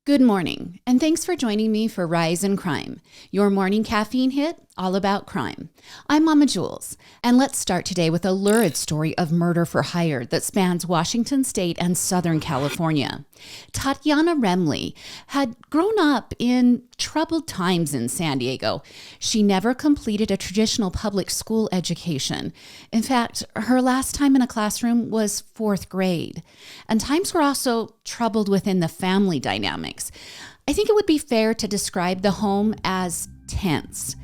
Good morning, and thanks for joining me for Rise in Crime, your morning caffeine hit all about crime. I'm Mama Jules, and let's start today with a lurid story of murder for hire that spans Washington State and Southern California. Tatiana Remley had grown up in troubled times in San Diego. She never completed a traditional public school education. In fact, her last time in a classroom was fourth grade. And times were also troubled within the family dynamics. I think it would be fair to describe the home as tense.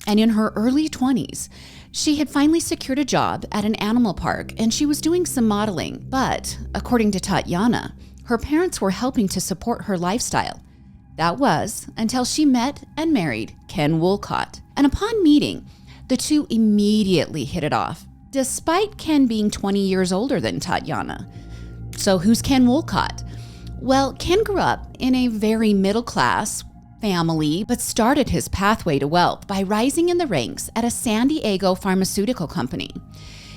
And in her early 20s, she had finally secured a job at an animal park and she was doing some modeling. But according to Tatiana, her parents were helping to support her lifestyle. That was until she met and married Ken Wolcott. And upon meeting, the two immediately hit it off, despite Ken being 20 years older than Tatiana. So who's Ken Wolcott? Well, Ken grew up in a very middle-class family, but started his pathway to wealth by rising in the ranks at a San Diego pharmaceutical company.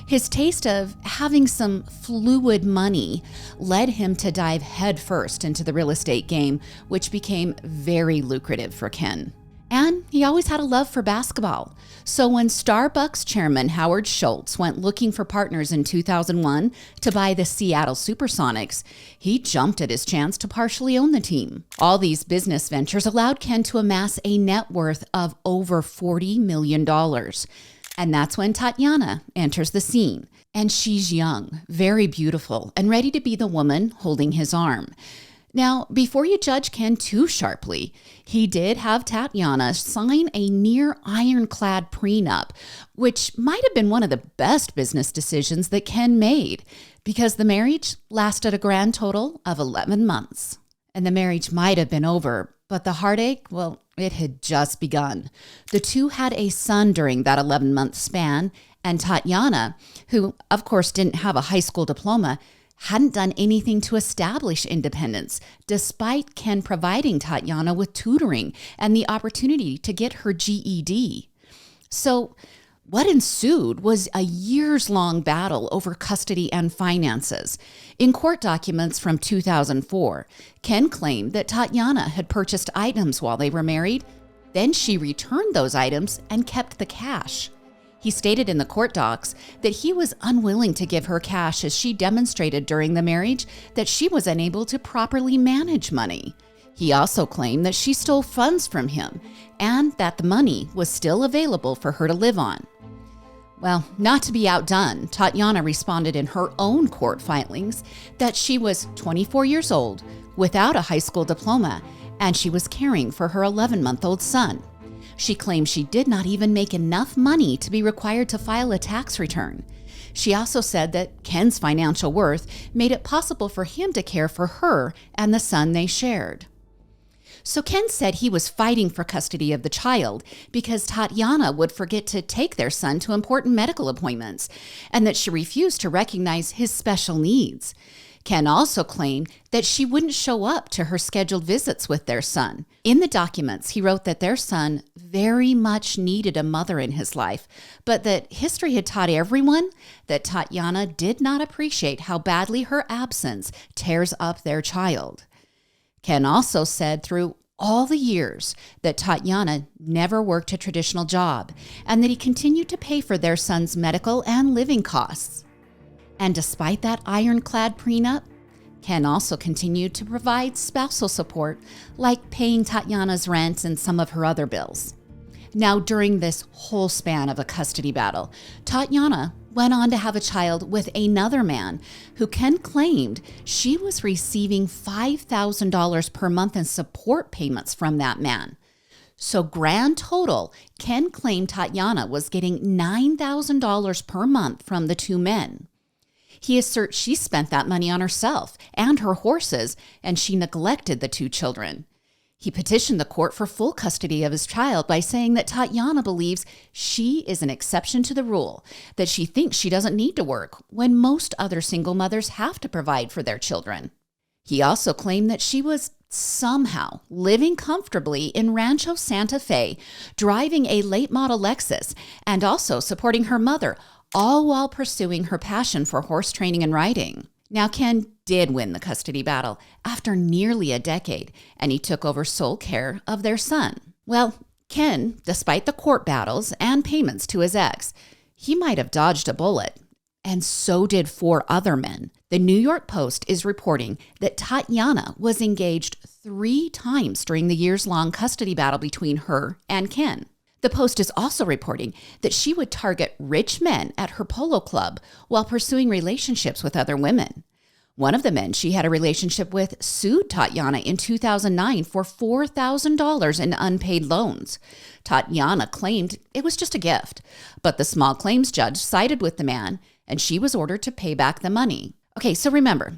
His taste of having some fluid money led him to dive headfirst into the real estate game, which became very lucrative for Ken. And he always had a love for basketball. So when Starbucks chairman Howard Schultz went looking for partners in 2001 to buy the Seattle Supersonics, he jumped at his chance to partially own the team. All these business ventures allowed Ken to amass a net worth of over $40 million. And that's when Tatiana enters the scene. And she's young, very beautiful, and ready to be the woman holding his arm. Now, before you judge Ken too sharply, he did have Tatiana sign a near ironclad prenup, which might have been one of the best business decisions that Ken made, because the marriage lasted a grand total of 11 months. And the marriage might have been over, but the heartache, well, it had just begun. The two had a son during that 11-month span, and Tatiana, who of course didn't have a high school diploma, hadn't done anything to establish independence, despite Ken providing Tatiana with tutoring and the opportunity to get her GED. So what ensued was a years-long battle over custody and finances. In court documents from 2004, Ken claimed that Tatiana had purchased items while they were married. Then she returned those items and kept the cash. He stated in the court docs that he was unwilling to give her cash as she demonstrated during the marriage that she was unable to properly manage money. He also claimed that she stole funds from him and that the money was still available for her to live on. Well, not to be outdone, Tatiana responded in her own court filings that she was 24 years old, without a high school diploma, and she was caring for her 11-month-old son. She claimed she did not even make enough money to be required to file a tax return. She also said that Ken's financial worth made it possible for him to care for her and the son they shared. So Ken said he was fighting for custody of the child because Tatiana would forget to take their son to important medical appointments, and that she refused to recognize his special needs. Ken also claimed that she wouldn't show up to her scheduled visits with their son. In the documents, he wrote that their son very much needed a mother in his life, but that history had taught everyone that Tatiana did not appreciate how badly her absence tears up their child. Ken also said through all the years that Tatiana never worked a traditional job and that he continued to pay for their son's medical and living costs. And despite that ironclad prenup, Ken also continued to provide spousal support, like paying Tatiana's rent and some of her other bills. Now, during this whole span of a custody battle, Tatiana went on to have a child with another man who Ken claimed she was receiving $5,000 per month in support payments from that man. So grand total, Ken claimed Tatiana was getting $9,000 per month from the two men. He asserts she spent that money on herself and her horses, and she neglected the two children. He petitioned the court for full custody of his child by saying that Tatiana believes she is an exception to the rule, that she thinks she doesn't need to work when most other single mothers have to provide for their children. He also claimed that she was somehow living comfortably in Rancho Santa Fe, driving a late model Lexus, and also supporting her mother, all while pursuing her passion for horse training and riding. Now, Ken did win the custody battle after nearly a decade, and he took over sole care of their son. Well, Ken, despite the court battles and payments to his ex, he might have dodged a bullet. And so did 4 other men. The New York Post is reporting that Tatiana was engaged 3 times during the years-long custody battle between her and Ken. The Post is also reporting that she would target rich men at her polo club while pursuing relationships with other women. One of the men she had a relationship with sued Tatiana in 2009 for $4,000 in unpaid loans. Tatiana claimed it was just a gift, but the small claims judge sided with the man, and she was ordered to pay back the money. Okay, so remember,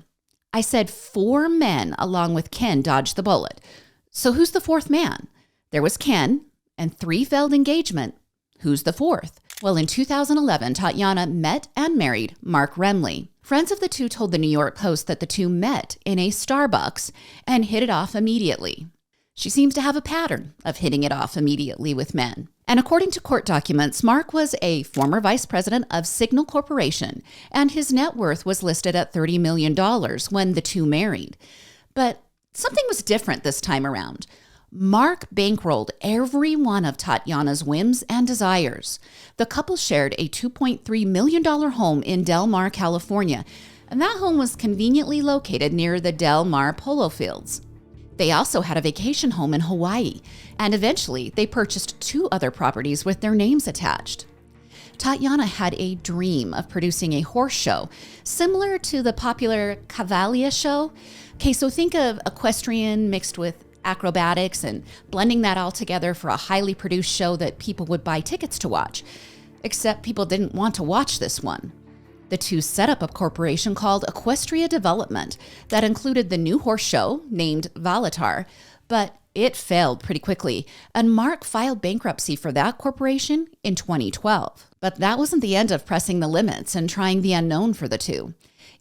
I said 4 men along with Ken dodged the bullet. So who's the 4th man? There was Ken and 3 failed engagement. Who's the 4th? Well, in 2011, Tatiana met and married Mark Remley. Friends of the two told the New York Post that the two met in a Starbucks and hit it off immediately. She seems to have a pattern of hitting it off immediately with men. And according to court documents, Mark was a former vice president of Signal Corporation, and his net worth was listed at $30 million when the two married. But something was different this time around. Mark bankrolled every one of Tatiana's whims and desires. The couple shared a $2.3 million home in Del Mar, California, and that home was conveniently located near the Del Mar polo fields. They also had a vacation home in Hawaii, and eventually they purchased 2 other properties with their names attached. Tatiana had a dream of producing a horse show, similar to the popular Cavalia show. Okay, so think of equestrian mixed with acrobatics and blending that all together for a highly produced show that people would buy tickets to watch. Except people didn't want to watch this one. The two set up a corporation called Equestria Development that included the new horse show named Valitar, but it failed pretty quickly, and Mark filed bankruptcy for that corporation in 2012. But that wasn't the end of pressing the limits and trying the unknown for the two.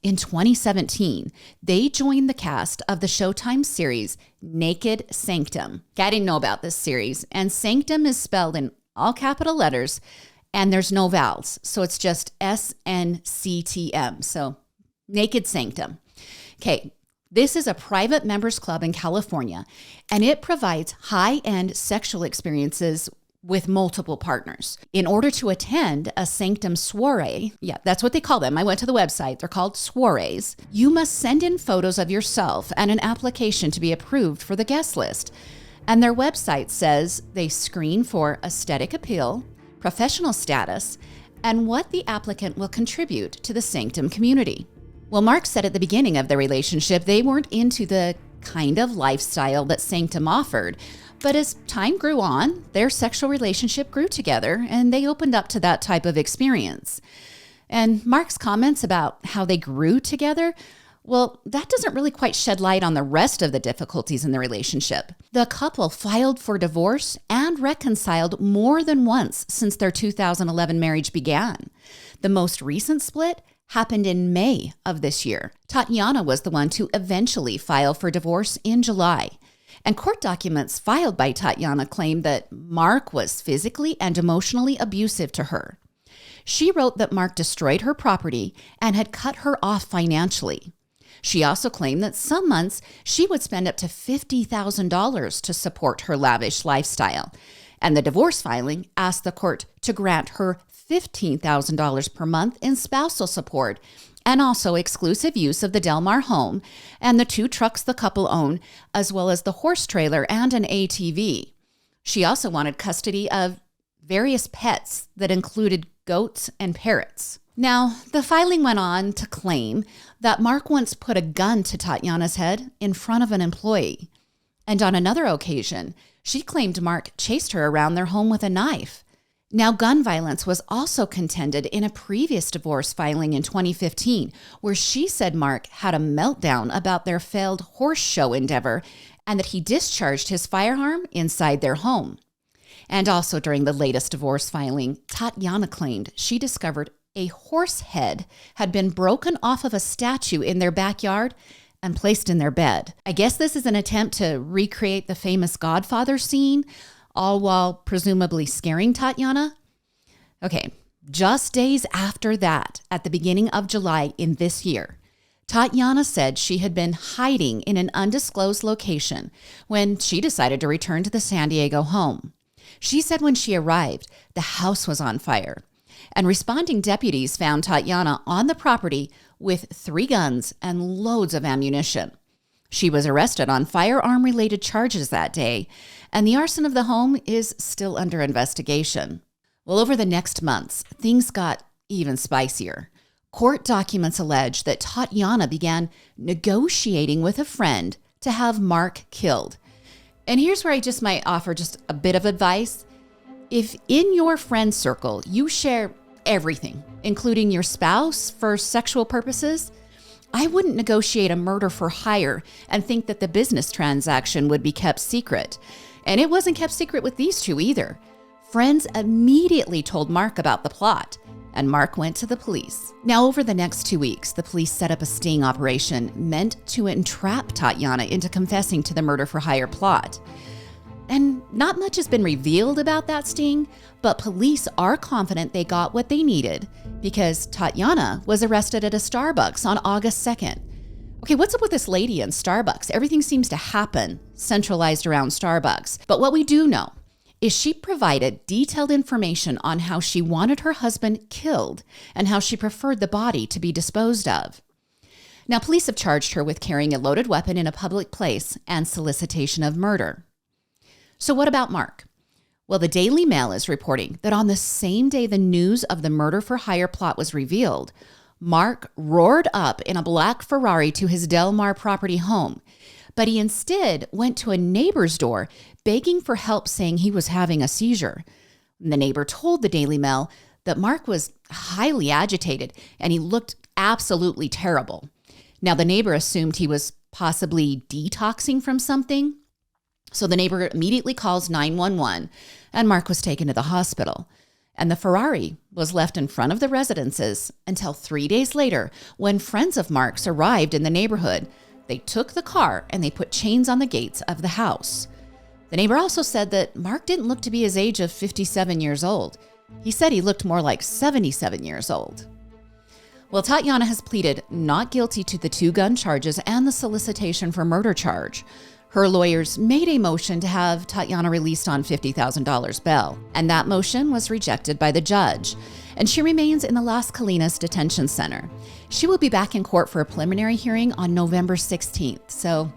In 2017, they joined the cast of the Showtime series Naked Sanctum. I didn't know about this series, and Sanctum is spelled in all capital letters, and there's no vowels, so it's just SNCTM, so Naked Sanctum. Okay, this is a private members club in California, and it provides high-end sexual experiences with multiple partners. In order to attend a Sanctum soiree, yeah, that's what they call them. I went to the website. They're called soirees. You must send in photos of yourself and an application to be approved for the guest list. And their website says they screen for aesthetic appeal, professional status, and what the applicant will contribute to the Sanctum community. Well, Mark said at the beginning of their relationship, they weren't into the kind of lifestyle that Sanctum offered. But as time grew on, their sexual relationship grew together, and they opened up to that type of experience. And Mark's comments about how they grew together, well, that doesn't really quite shed light on the rest of the difficulties in the relationship. The couple filed for divorce and reconciled more than once since their 2011 marriage began. The most recent split happened in May of this year. Tatiana was the one to eventually file for divorce in July. And court documents filed by Tatiana claim that Mark was physically and emotionally abusive to her. She wrote that Mark destroyed her property and had cut her off financially. She also claimed that some months she would spend up to $50,000 to support her lavish lifestyle. And the divorce filing asked the court to grant her $15,000 per month in spousal support and also exclusive use of the Del Mar home and the 2 trucks the couple own, as well as the horse trailer and an ATV. She also wanted custody of various pets that included goats and parrots. Now, the filing went on to claim that Mark once put a gun to Tatiana's head in front of an employee. And on another occasion, she claimed Mark chased her around their home with a knife. Now, gun violence was also contended in a previous divorce filing in 2015, where she said Mark had a meltdown about their failed horse show endeavor and that he discharged his firearm inside their home. And also during the latest divorce filing, Tatiana claimed she discovered a horse head had been broken off of a statue in their backyard and placed in their bed. I guess this is an attempt to recreate the famous Godfather scene, all while presumably scaring Tatiana. Okay, Just days after that, at the beginning of July in this year, Tatiana said she had been hiding in an undisclosed location when she decided to return to the San Diego home. She said when she arrived, the house was on fire, and responding deputies found Tatiana on the property with 3 guns and loads of ammunition. She was arrested on firearm-related charges that day, and the arson of the home is still under investigation. Well, over the next months, things got even spicier. Court documents allege that Tatiana began negotiating with a friend to have Mark killed. And here's where I just might offer just a bit of advice. If in your friend circle you share everything, including your spouse for sexual purposes, I wouldn't negotiate a murder for hire and think that the business transaction would be kept secret. And it wasn't kept secret with these two either. Friends immediately told Mark about the plot, and Mark went to the police. Now, over the next 2 weeks, the police set up a sting operation meant to entrap Tatiana into confessing to the murder for hire plot. And not much has been revealed about that sting, but police are confident they got what they needed because Tatiana was arrested at a Starbucks on August 2nd. Okay, what's up with this lady in Starbucks? Everything seems to happen centralized around Starbucks. But what we do know is she provided detailed information on how she wanted her husband killed and how she preferred the body to be disposed of. Now, police have charged her with carrying a loaded weapon in a public place and solicitation of murder. So what about Mark? Well, the Daily Mail is reporting that on the same day the news of the murder for hire plot was revealed, Mark roared up in a black Ferrari to his Del Mar property home, but he instead went to a neighbor's door begging for help, saying he was having a seizure. The neighbor told the Daily Mail that Mark was highly agitated and he looked absolutely terrible. Now, the neighbor assumed he was possibly detoxing from something, so the neighbor immediately calls 911 and Mark was taken to the hospital. And the Ferrari was left in front of the residences until 3 days later when friends of Mark's arrived in the neighborhood. They took the car and they put chains on the gates of the house. The neighbor also said that Mark didn't look to be his age of 57 years old. He said he looked more like 77 years old. Well, Tatiana has pleaded not guilty to the 2 gun charges and the solicitation for murder charge. Her lawyers made a motion to have Tatiana released on $50,000 bail, and that motion was rejected by the judge. And she remains in the Las Colinas Detention Center. She will be back in court for a preliminary hearing on November 16th, so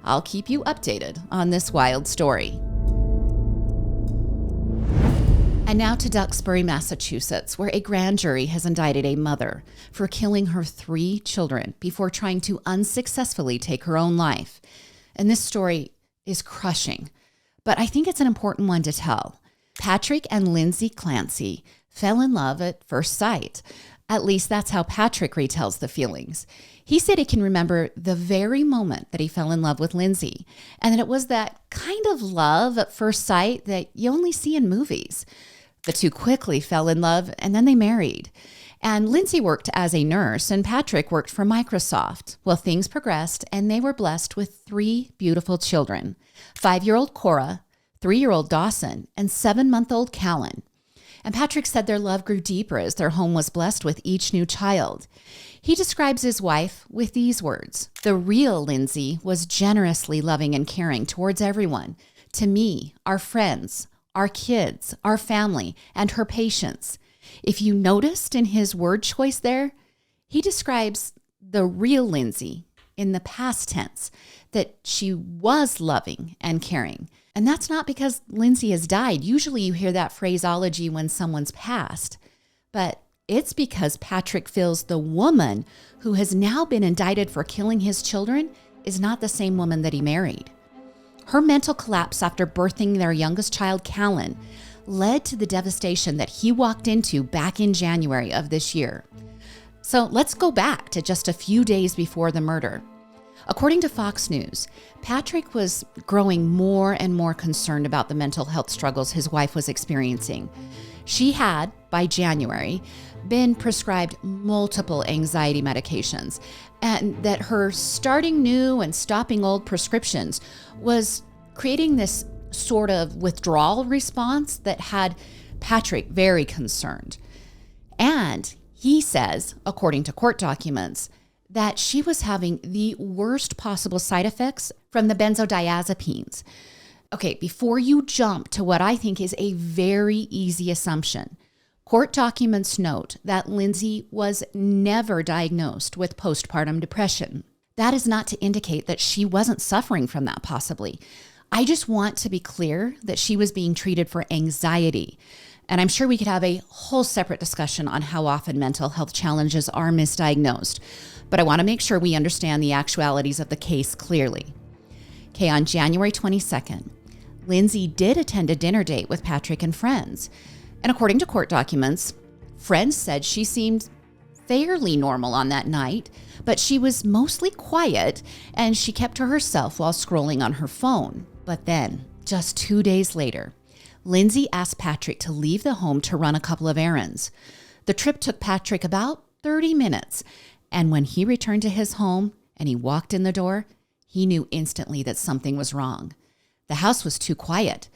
I'll keep you updated on this wild story. And now to Duxbury, Massachusetts, where a grand jury has indicted a mother for killing her 3 children before trying to unsuccessfully take her own life. And this story is crushing, but I think it's an important one to tell. Patrick and Lindsay Clancy fell in love at first sight. At least that's how Patrick retells the feelings. He said he can remember the very moment that he fell in love with Lindsay, and that it was that kind of love at first sight that you only see in movies. The two quickly fell in love, and then they married. And Lindsay worked as a nurse, and Patrick worked for Microsoft. Well, things progressed, and they were blessed with 3 beautiful children: 5-year-old Cora, 3-year-old Dawson, and 7-month-old Callan. And Patrick said their love grew deeper as their home was blessed with each new child. He describes his wife with these words: "The real Lindsay was generously loving and caring towards everyone, to me, our friends, our kids, our family, and her patients." If you noticed in his word choice there, he describes the real Lindsay in the past tense, that she was loving and caring. And that's not because Lindsay has died. Usually you hear that phraseology when someone's passed, but it's because Patrick feels the woman who has now been indicted for killing his children is not the same woman that he married. Her mental collapse after birthing their youngest child, Callan, led to the devastation that he walked into back in January of this year. So let's go back to just a few days before the murder. According to Fox News, Patrick was growing more and more concerned about the mental health struggles his wife was experiencing. She had, by January, been prescribed multiple anxiety medications, and that her starting new and stopping old prescriptions was creating this sort of withdrawal response that had Patrick very concerned. And he says, according to court documents, that she was having the worst possible side effects from the benzodiazepines. Okay, before you jump to what I think is a very easy assumption, court documents note that Lindsay was never diagnosed with postpartum depression. That is not to indicate that she wasn't suffering from that possibly. I just want to be clear that she was being treated for anxiety. And I'm sure we could have a whole separate discussion on how often mental health challenges are misdiagnosed. But I want to make sure we understand the actualities of the case clearly. Okay, on January 22nd, Lindsay did attend a dinner date with Patrick and friends. And according to court documents, friends said she seemed fairly normal on that night, but she was mostly quiet and she kept to herself while scrolling on her phone. But then, just 2 days later, Lindsay asked Patrick to leave the home to run a couple of errands. The trip took Patrick about 30 minutes, and when he returned to his home and he walked in the door, he knew instantly that something was wrong. The house was too quiet,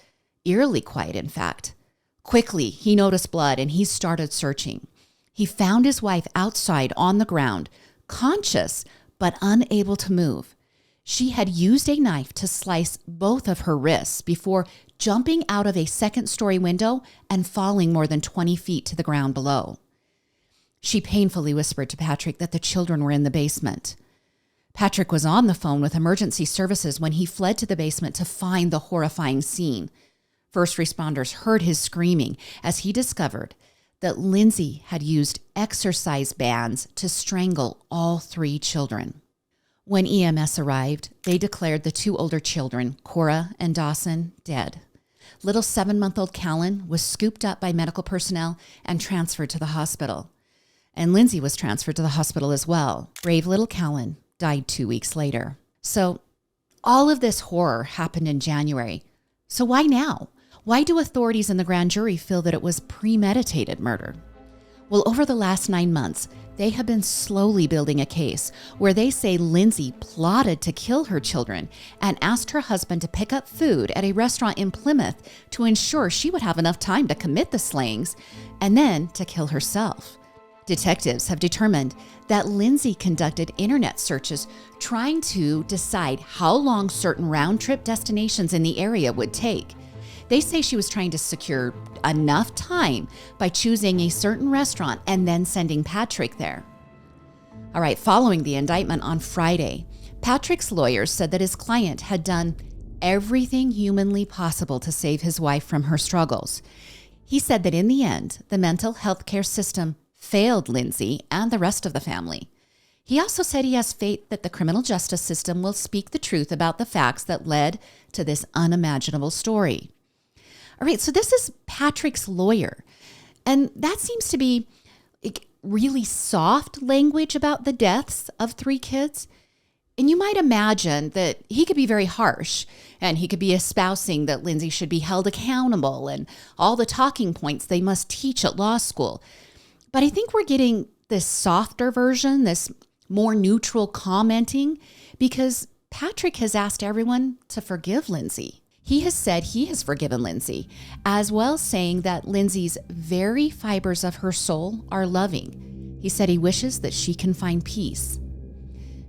eerily quiet, in fact. Quickly, he noticed blood and he started searching. He found his wife outside on the ground, conscious but unable to move. She had used a knife to slice both of her wrists before jumping out of a second-story window and falling more than 20 feet to the ground below. She painfully whispered to Patrick that the children were in the basement. Patrick was on the phone with emergency services when he fled to the basement to find the horrifying scene. First responders heard his screaming as he discovered that Lindsay had used exercise bands to strangle all 3 children. When EMS arrived, they declared the 2 older children, Cora and Dawson, dead. Little 7-month-old Callan was scooped up by medical personnel and transferred to the hospital. And Lindsay was transferred to the hospital as well. Brave little Callan died 2 weeks later. So all of this horror happened in January. So why now? Why do authorities and the grand jury feel that it was premeditated murder? Well, over the last 9 months, they have been slowly building a case where they say Lindsay plotted to kill her children and asked her husband to pick up food at a restaurant in Plymouth to ensure she would have enough time to commit the slayings and then to kill herself. Detectives have determined that Lindsay conducted internet searches trying to decide how long certain round-trip destinations in the area would take. They say she was trying to secure enough time by choosing a certain restaurant and then sending Patrick there. All right, following the indictment on Friday, Patrick's lawyers said that his client had done everything humanly possible to save his wife from her struggles. He said that in the end, the mental health care system failed Lindsay and the rest of the family. He also said he has faith that the criminal justice system will speak the truth about the facts that led to this unimaginable story. All right, so this is Patrick's lawyer, and that seems to be really soft language about the deaths of 3 kids. And you might imagine that he could be very harsh, and he could be espousing that Lindsay should be held accountable and all the talking points they must teach at law school. But I think we're getting this softer version, this more neutral commenting, because Patrick has asked everyone to forgive Lindsay. He has said he has forgiven Lindsay, as well saying that Lindsay's very fibers of her soul are loving. He said he wishes that she can find peace.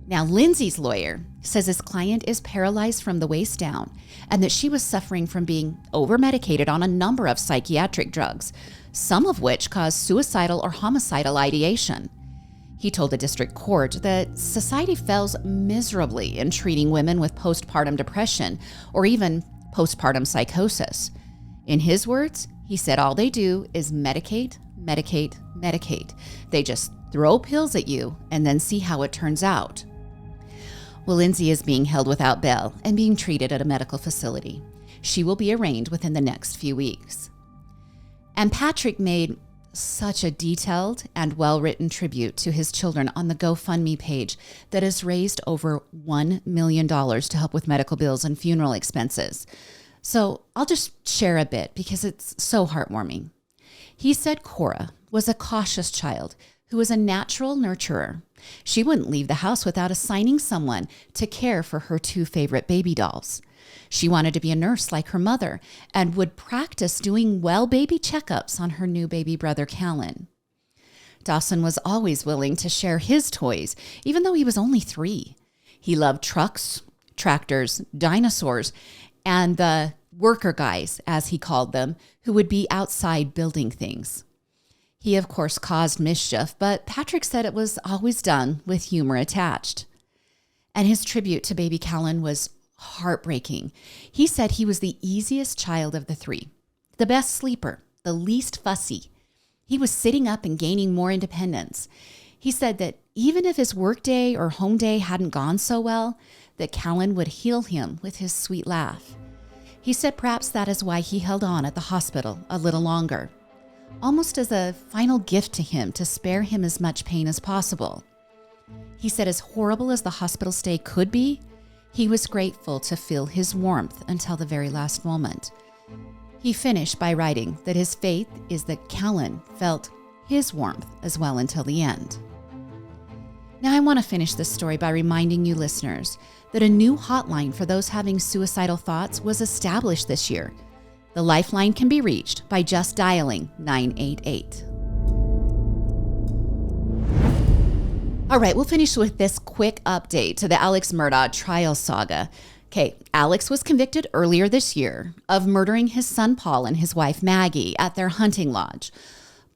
Now, Lindsay's lawyer says his client is paralyzed from the waist down and that she was suffering from being over-medicated on a number of psychiatric drugs, some of which cause suicidal or homicidal ideation. He told the district court that society fails miserably in treating women with postpartum depression or even postpartum psychosis. In his words, he said all they do is medicate, medicate, medicate. They just throw pills at you and then see how it turns out. Well, Lindsay is being held without bail and being treated at a medical facility. She will be arraigned within the next few weeks. And Patrick made such a detailed and well-written tribute to his children on the GoFundMe page that has raised over $1 million to help with medical bills and funeral expenses. So I'll just share a bit because it's so heartwarming. He said Cora was a cautious child who was a natural nurturer. She wouldn't leave the house without assigning someone to care for her 2 favorite baby dolls. She wanted to be a nurse like her mother and would practice doing well baby checkups on her new baby brother, Callan. Dawson was always willing to share his toys, even though he was only 3. He loved trucks, tractors, dinosaurs, and the worker guys, as he called them, who would be outside building things. He, of course, caused mischief, but Patrick said it was always done with humor attached. And his tribute to baby Callan was heartbreaking. He said he was the easiest child of the 3, the best sleeper, the least fussy. He was sitting up and gaining more independence. He said that even if his workday or home day hadn't gone so well, that Callan would heal him with his sweet laugh. He said perhaps that is why he held on at the hospital a little longer, almost as a final gift to him to spare him as much pain as possible. He said as horrible as the hospital stay could be, he was grateful to feel his warmth until the very last moment. He finished by writing that his faith is that Callan felt his warmth as well until the end. Now I want to finish this story by reminding you listeners that a new hotline for those having suicidal thoughts was established this year. The lifeline can be reached by just dialing 988. All right, we'll finish with this quick update to the Alex Murdaugh trial saga. Okay, Alex was convicted earlier this year of murdering his son Paul and his wife Maggie at their hunting lodge.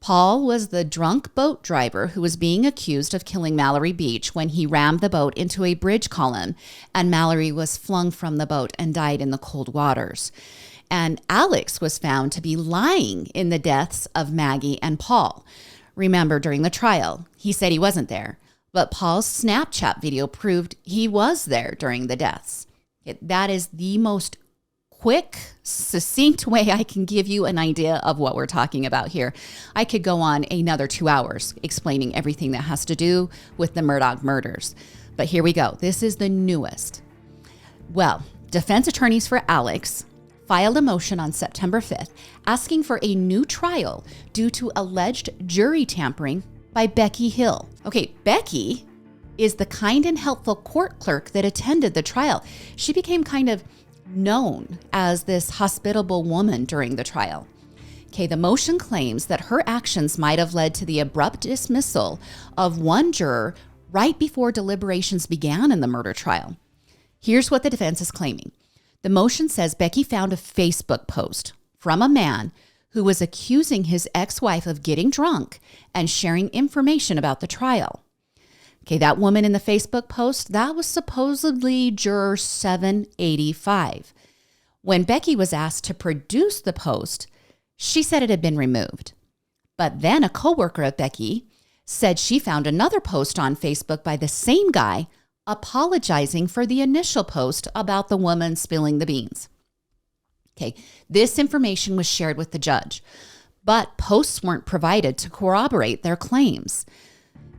Paul was the drunk boat driver who was being accused of killing Mallory Beach when he rammed the boat into a bridge column, and Mallory was flung from the boat and died in the cold waters. And Alex was found to be lying in the deaths of Maggie and Paul. Remember, during the trial, he said he wasn't there, but Paul's Snapchat video proved he was there during the deaths. That is the most quick, succinct way I can give you an idea of what we're talking about here. I could go on another 2 hours explaining everything that has to do with the Murdaugh murders. But here we go. This is the newest. Well, defense attorneys for Alex filed a motion on September 5th asking for a new trial due to alleged jury tampering by Becky Hill. Okay, Becky is the kind and helpful court clerk that attended the trial. She became kind of known as this hospitable woman during the trial. Okay, the motion claims that her actions might have led to the abrupt dismissal of one juror right before deliberations began in the murder trial. Here's what the defense is claiming. The motion says Becky found a Facebook post from a man who was accusing his ex-wife of getting drunk and sharing information about the trial. Okay, that woman in the Facebook post, that was supposedly juror 785. When Becky was asked to produce the post, she said it had been removed. But then a coworker of Becky said she found another post on Facebook by the same guy apologizing for the initial post about the woman spilling the beans. Okay, this information was shared with the judge, but posts weren't provided to corroborate their claims.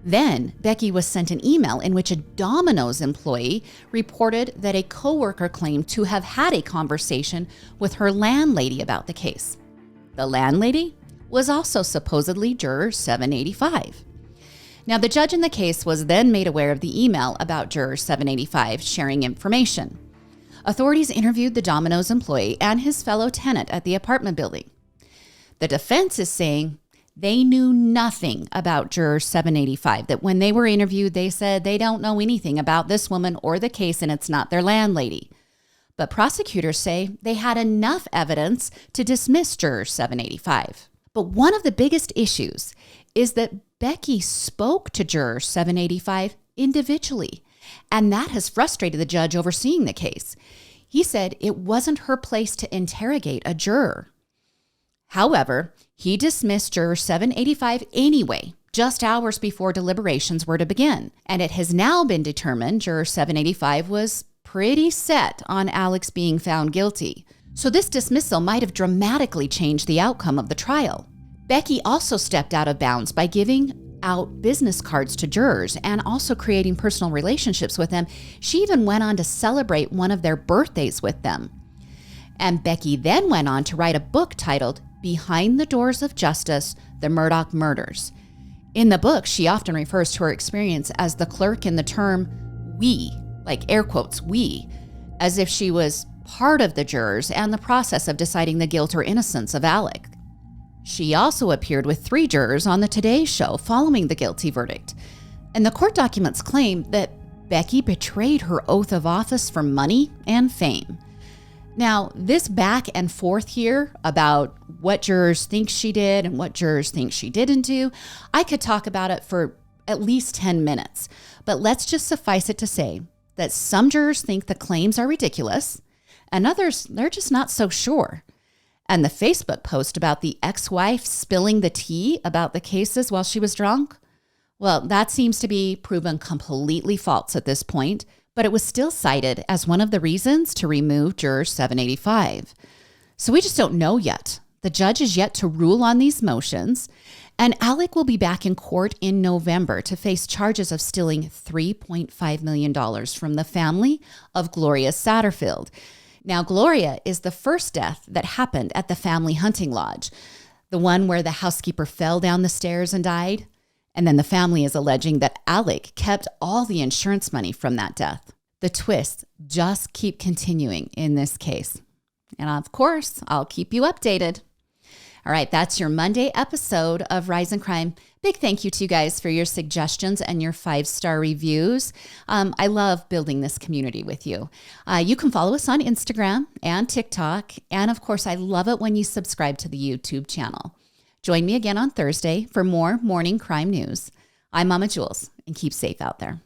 Then Becky was sent an email in which a Domino's employee reported that a coworker claimed to have had a conversation with her landlady about the case. The landlady was also supposedly juror 785. Now, the judge in the case was then made aware of the email about juror 785 sharing information. Authorities interviewed the Domino's employee and his fellow tenant at the apartment building. The defense is saying they knew nothing about juror 785, that when they were interviewed, they said they don't know anything about this woman or the case and it's not their landlady. But prosecutors say they had enough evidence to dismiss juror 785. But one of the biggest issues is that Becky spoke to juror 785 individually, and that has frustrated the judge overseeing the case. He said it wasn't her place to interrogate a juror. However, he dismissed juror 785 anyway, just hours before deliberations were to begin. And it has now been determined juror 785 was pretty set on Alex being found guilty. So this dismissal might have dramatically changed the outcome of the trial. Becky also stepped out of bounds by giving out business cards to jurors and also creating personal relationships with them. She even went on to celebrate one of their birthdays with them. And Becky then went on to write a book titled Behind the Doors of Justice, The Murdaugh Murders. In the book, she often refers to her experience as the clerk in the term we, like air quotes, we, as if she was part of the jurors and the process of deciding the guilt or innocence of Alec. She also appeared with 3 jurors on the Today Show following the guilty verdict. And the court documents claim that Becky betrayed her oath of office for money and fame. Now, this back and forth here about what jurors think she did and what jurors think she didn't do, I could talk about it for at least 10 minutes. But let's just suffice it to say that some jurors think the claims are ridiculous, and others, they're just not so sure. And the Facebook post about the ex-wife spilling the tea about the cases while she was drunk, well, that seems to be proven completely false at this point, but it was still cited as one of the reasons to remove juror 785. So we just don't know yet. The judge is yet to rule on these motions, and Alec will be back in court in November to face charges of stealing $3.5 million from the family of Gloria Satterfield. Now, Gloria is the first death that happened at the family hunting lodge, the one where the housekeeper fell down the stairs and died. And then the family is alleging that Alec kept all the insurance money from that death. The twists just keep continuing in this case. And of course, I'll keep you updated. All right, that's your Monday episode of Rise in Crime. Big thank you to you guys for your suggestions and your 5-star reviews. I love building this community with you. You can follow us on Instagram and TikTok. And of course, I love it when you subscribe to the YouTube channel. Join me again on Thursday for more morning crime news. I'm Mama Jules, and keep safe out there.